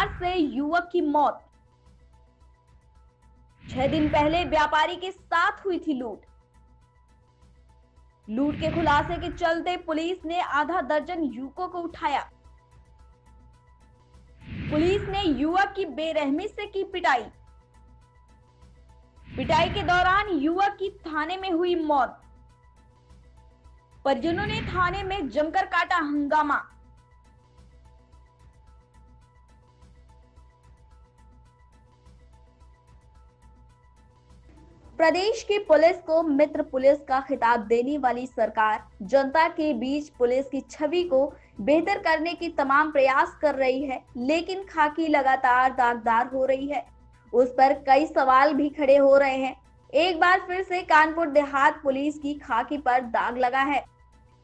धार से युवक की मौत। 6 दिन पहले व्यापारी के साथ हुई थी लूट। लूट के खुलासे के चलते पुलिस ने आधा दर्जन युवकों को उठाया। पुलिस ने युवक की बेरहमी से की पिटाई। पिटाई के दौरान युवक की थाने में हुई मौत। परिजनों ने थाने में जमकर काटा हंगामा। प्रदेश की पुलिस को मित्र पुलिस का खिताब देने वाली सरकार जनता के बीच पुलिस की छवि को बेहतर करने की तमाम प्रयास कर रही है, लेकिन खाकी लगातार दागदार हो रही है। उस पर कई सवाल भी खड़े हो रहे हैं। एक बार फिर से कानपुर देहात पुलिस की खाकी पर दाग लगा है।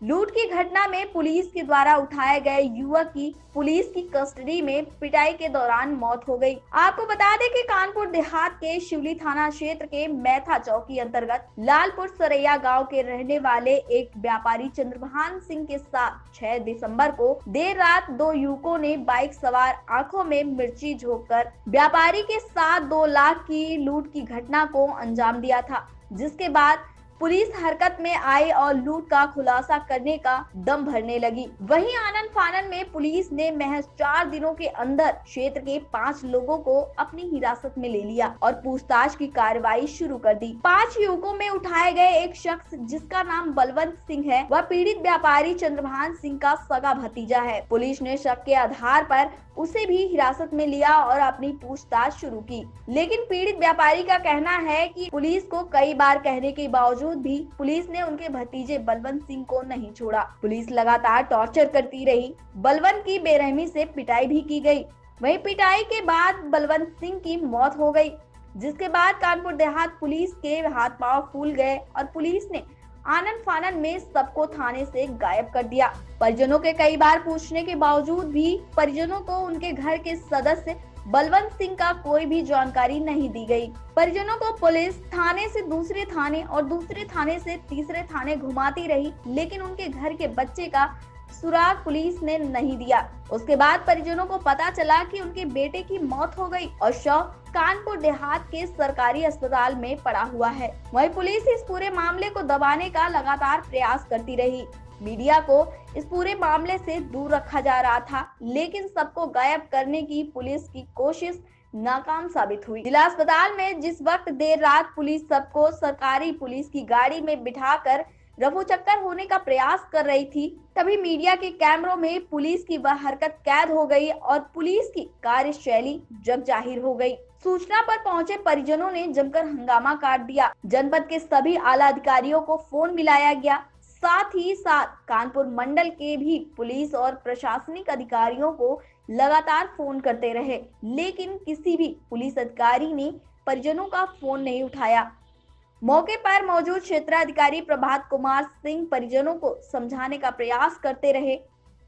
लूट की घटना में पुलिस के द्वारा उठाए गए युवक की पुलिस की कस्टडी में पिटाई के दौरान मौत हो गई। आपको बता दें कि कानपुर देहात के शिवली थाना क्षेत्र के मैथा चौकी अंतर्गत लालपुर सरैया गांव के रहने वाले एक व्यापारी चंद्रभान सिंह के साथ 6 दिसंबर को देर रात 2 युवकों ने बाइक सवार आंखों में मिर्ची झोंककर व्यापारी के साथ 2 लाख की लूट की घटना को अंजाम दिया था, जिसके बाद पुलिस हरकत में आई और लूट का खुलासा करने का दम भरने लगी। वहीं आनन फानन में पुलिस ने महज 4 दिनों के अंदर क्षेत्र के 5 लोगों को अपनी हिरासत में ले लिया और पूछताछ की कार्रवाई शुरू कर दी। 5 युवकों में उठाए गए एक शख्स जिसका नाम बलवंत सिंह है, वह पीड़ित व्यापारी चंद्रभान सिंह का सगा भतीजा है। पुलिस ने शक के आधार पर उसे भी हिरासत में लिया और अपनी पूछताछ शुरू की, लेकिन पीड़ित व्यापारी का कहना है कि पुलिस को कई बार कहने के बावजूद भी पुलिस ने उनके भतीजे बलवंत सिंह को नहीं छोड़ा। पुलिस लगातार टॉर्चर करती रही। बलवंत की बेरहमी से पिटाई भी की गई। वहीं पिटाई के बाद बलवंत सिंह की मौत हो गई, जिसके बाद कानपुर देहात पुलिस के हाथ पांव फूल गए और पुलिस ने आनन फानन में सबको थाने से गायब कर दिया। परिजनों के कई बार पूछने के बावजूद भी परिजनों को उनके घर के सदस्य बलवंत सिंह का कोई भी जानकारी नहीं दी गई। परिजनों को पुलिस थाने से दूसरे थाने और दूसरे थाने से तीसरे थाने घुमाती रही, लेकिन उनके घर के बच्चे का सुराग पुलिस ने नहीं दिया। उसके बाद परिजनों को पता चला कि उनके बेटे की मौत हो गई और शव कानपुर देहात के सरकारी अस्पताल में पड़ा हुआ है। वहीं पुलिस इस पूरे मामले को दबाने का लगातार प्रयास करती रही। मीडिया को इस पूरे मामले से दूर रखा जा रहा था, लेकिन सबको गायब करने की पुलिस की कोशिश नाकाम साबित हुई। जिला अस्पताल में जिस वक्त देर रात पुलिस सबको सरकारी पुलिस की गाड़ी में बिठाकर रफू चक्कर होने का प्रयास कर रही थी, तभी मीडिया के कैमरों में पुलिस की वह हरकत कैद हो गई और पुलिस की कार्यशैली जग जाहिर हो गई। सूचना पर पहुंचे परिजनों ने जमकर हंगामा काट दिया। जनपद के सभी आला अधिकारियों को फोन मिलाया गया, साथ ही साथ कानपुर मंडल के भी पुलिस और प्रशासनिक अधिकारियों को लगातार फोन करते रहे, लेकिन किसी भी पुलिस अधिकारी ने परिजनों का फोन नहीं उठाया। मौके पर मौजूद क्षेत्राधिकारी प्रभात कुमार सिंह परिजनों को समझाने का प्रयास करते रहे,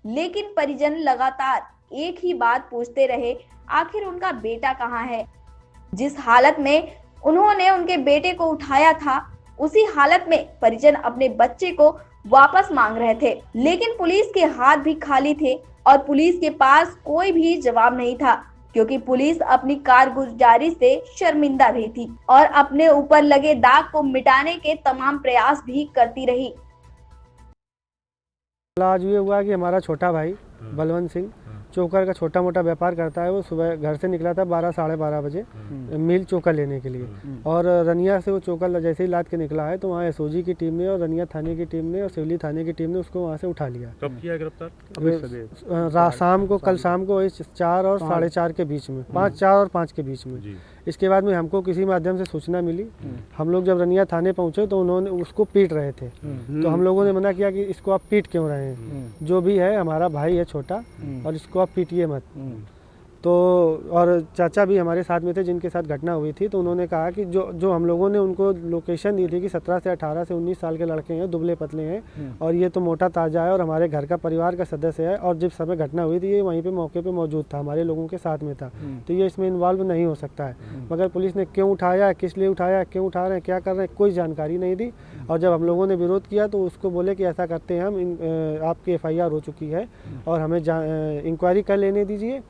लेकिन परिजन लगातार एक ही बात पूछते रहे, आखिर उनका बेटा कहाँ है। जिस हालत में उन्होंने उनके बेटे को उठाया था, उसी हालत में परिजन अपने बच्चे को वापस मांग रहे थे, लेकिन पुलिस के हाथ भी खाली थे और पुलिस के पास कोई भी जवाब नहीं था, क्योंकि पुलिस अपनी कारगुजारी से शर्मिंदा भी थी और अपने ऊपर लगे दाग को मिटाने के तमाम प्रयास भी करती रही। आज ये हुआ कि हमारा छोटा भाई बलवंत सिंह चोकर का छोटा मोटा व्यापार करता है। वो सुबह घर से निकला था 12 साढ़े 12 बजे मिल चोकर लेने के लिए, और रनिया से वो चोकर जैसे ही लाद के निकला है तो वहाँ एसओजी की टीम ने और रनिया थाने की टीम ने और सिवली थाने की टीम ने उसको वहाँ से उठा लिया। कब किया गिरफ्तार? शाम को, कल शाम को 4 और 4:30 के बीच में, 5, 4 और 5 के बीच में। इसके बाद में हमको किसी माध्यम से सूचना मिली। हम लोग जब रनिया थाने पहुंचे तो उन्होंने उसको पीट रहे थे, तो हम लोगों ने मना किया कि इसको आप पीट क्यों रहे हैं, जो भी है हमारा भाई है छोटा और इसको आप पीटिए मत। तो और चाचा भी हमारे साथ में थे जिनके साथ घटना हुई थी, तो उन्होंने कहा कि जो हम लोगों ने उनको लोकेशन दी थी कि 17 से 18 से 19 साल के लड़के हैं, दुबले पतले हैं और ये तो मोटा ताज़ा है और हमारे घर का परिवार का सदस्य है, और जिस समय घटना हुई थी ये वहीं पे मौके पे मौजूद था, हमारे लोगों के साथ में था, तो ये इसमें इन्वॉल्व नहीं हो सकता है। मगर पुलिस ने क्यों उठाया, किस लिए उठाया, क्यों उठा रहे हैं, क्या कर रहे हैं, कोई जानकारी नहीं दी। और जब हम लोगों ने विरोध किया तो उसको बोले कि ऐसा करते हैं हम, आपकी FIR हो चुकी है और हमें इंक्वायरी कर लेने दीजिए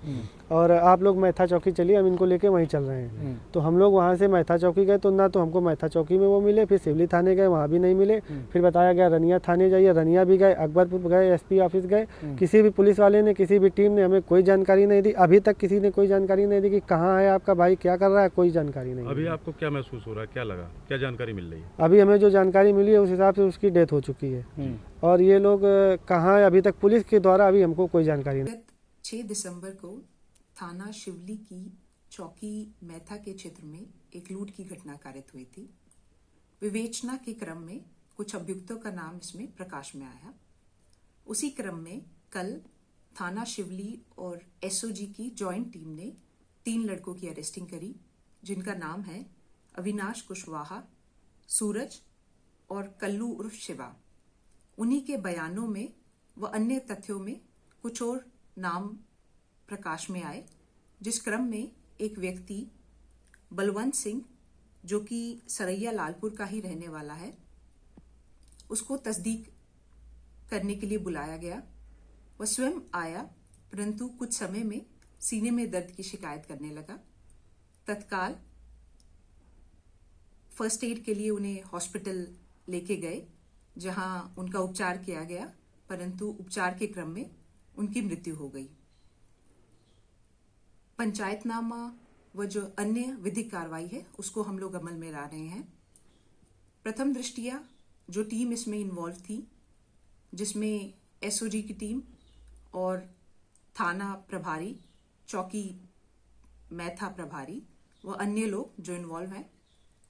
और आप लोग मैथा चौकी चलिए, हम इनको लेके वहीं चल रहे हैं। तो हम लोग वहाँ से मैथा चौकी गए तो ना तो हमको मैथा चौकी में वो मिले, फिर सिवली थाने गए, वहाँ भी नहीं मिले। फिर बताया गया रनिया थाने जाइए, रनिया भी गए, अकबरपुर गए, SP ऑफिस गए। किसी भी पुलिस वाले ने, किसी भी टीम ने हमें कोई जानकारी नहीं दी। अभी तक किसी ने कोई जानकारी नहीं दी कि कहाँ है आपका भाई, क्या कर रहा है, कोई जानकारी नहीं। अभी आपको क्या महसूस हो रहा है, क्या लगा, क्या जानकारी मिल रही है? अभी हमें जो जानकारी मिली है उस हिसाब से उसकी डेथ हो चुकी है। और ये लोग कहाँ है अभी तक पुलिस के द्वारा अभी हमको कोई जानकारी नहीं। 6 दिसंबर को थाना शिवली की चौकी मैथा के क्षेत्र में एक लूट की घटना कारित हुई थी। विवेचना के क्रम में कुछ अभियुक्तों का नाम इसमें प्रकाश में आया। उसी क्रम में कल थाना शिवली और SOG की जॉइंट टीम ने 3 लड़कों की अरेस्टिंग करी, जिनका नाम है अविनाश कुशवाहा, सूरज और कल्लू उर्फ शिवा। उन्हीं के बयानों में व अन्य तथ्यों में कुछ और नाम प्रकाश में आए, जिस क्रम में एक व्यक्ति बलवंत सिंह, जो कि सरैया लालपुर का ही रहने वाला है, उसको तस्दीक करने के लिए बुलाया गया। वह स्वयं आया, परंतु कुछ समय में सीने में दर्द की शिकायत करने लगा। तत्काल फर्स्ट एड के लिए उन्हें हॉस्पिटल लेके गए, जहां उनका उपचार किया गया, परंतु उपचार के क्रम में उनकी मृत्यु हो गई। पंचायतनामा व जो अन्य विधिक कार्रवाई है उसको हम लोग अमल में ला रहे हैं। प्रथम दृष्टिया जो टीम इसमें इन्वॉल्व थी, जिसमें SOG की टीम और थाना प्रभारी, चौकी मैथा प्रभारी व अन्य लोग जो इन्वॉल्व हैं,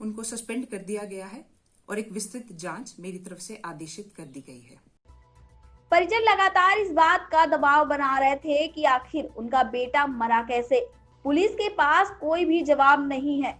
उनको सस्पेंड कर दिया गया है और एक विस्तृत जांच मेरी तरफ से आदेशित कर दी गई है। परिजन लगातार इस बात का दबाव बना रहे थे कि आखिर उनका बेटा मरा कैसे। पुलिस के पास कोई भी जवाब नहीं है।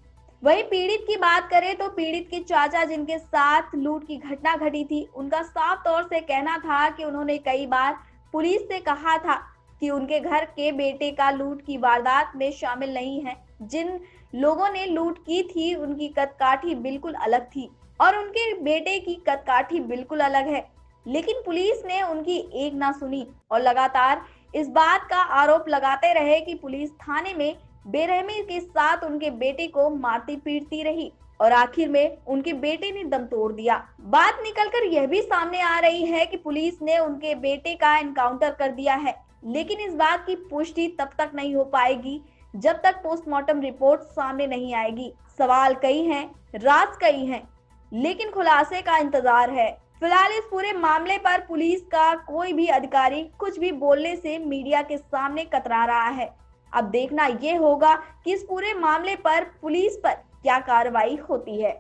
वहीं पीड़ित की बात करें तो पीड़ित के चाचा, जिनके साथ लूट की घटना घटी थी, उनका साफ तौर से कहना था कि उन्होंने कई बार पुलिस से कहा था कि उनके घर के बेटे का लूट की वारदात में शामिल नहीं है। जिन लोगों ने लूट की थी उनकी कदकाठी बिल्कुल अलग थी और उनके बेटे की कदकाठी बिल्कुल अलग है, लेकिन पुलिस ने उनकी एक ना सुनी और लगातार इस बात का आरोप लगाते रहे कि पुलिस थाने में बेरहमी के साथ उनके बेटे को मारती पीटती रही और आखिर में उनके बेटे ने दम तोड़ दिया। बात निकलकर यह भी सामने आ रही है कि पुलिस ने उनके बेटे का एनकाउंटर कर दिया है, लेकिन इस बात की पुष्टि तब तक नहीं हो पाएगी जब तक पोस्टमार्टम रिपोर्ट सामने नहीं आएगी। सवाल कई हैं, राज कई हैं, लेकिन खुलासे का इंतजार है। फिलहाल इस पूरे मामले पर पुलिस का कोई भी अधिकारी कुछ भी बोलने से मीडिया के सामने कतरा रहा है। अब देखना ये होगा कि इस पूरे मामले पर पुलिस पर क्या कार्रवाई होती है।